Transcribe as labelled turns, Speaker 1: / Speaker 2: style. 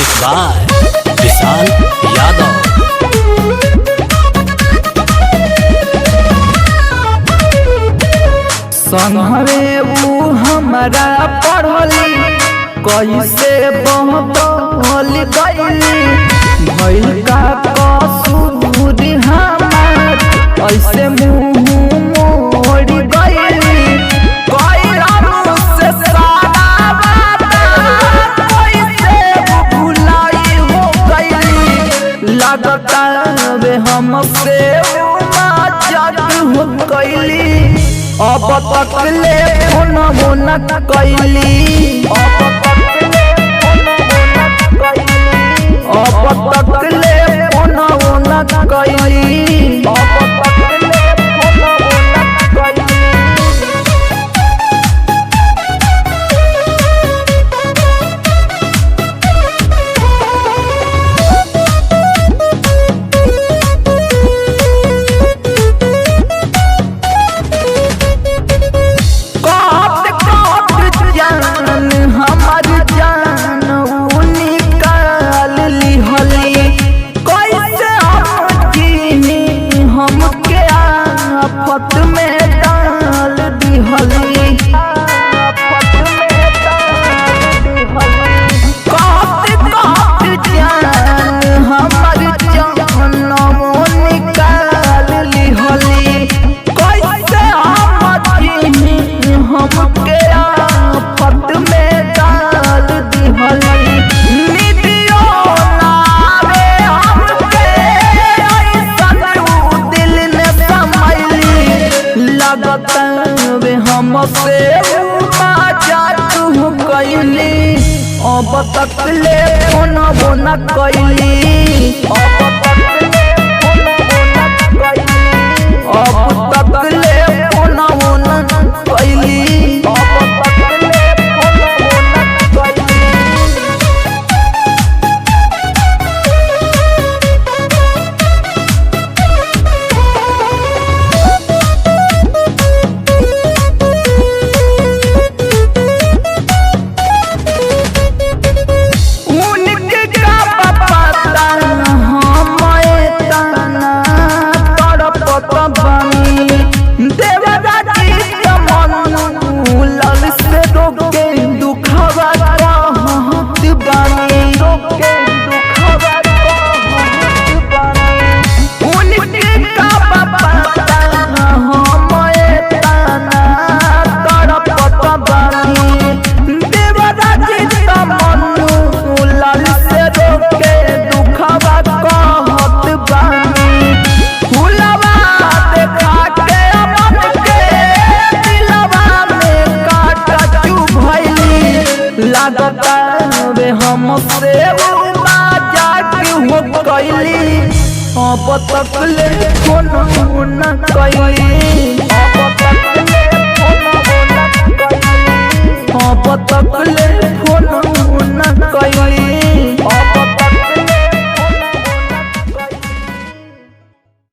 Speaker 1: Music by विशाल यादव।
Speaker 2: संघरे ऊ हमारा पढ़ली कैसे बहल गईली भइल का कसूर हमार ऐसे मुँह मोड़ गईली से सारा बात कैसे भुलाई हो गईली लगता वे हमसे मजाक हो गईली अब तक ले फोन न कैली अब तक ले फोन न कैली हमसे मजाक हो गईली अब तक ले फोन न कैली अब तक ले फोन न कैली लगता वे हमसे मजाक हो गईली अब तक ले फोन न कैली अब तक ले फोन न कैली।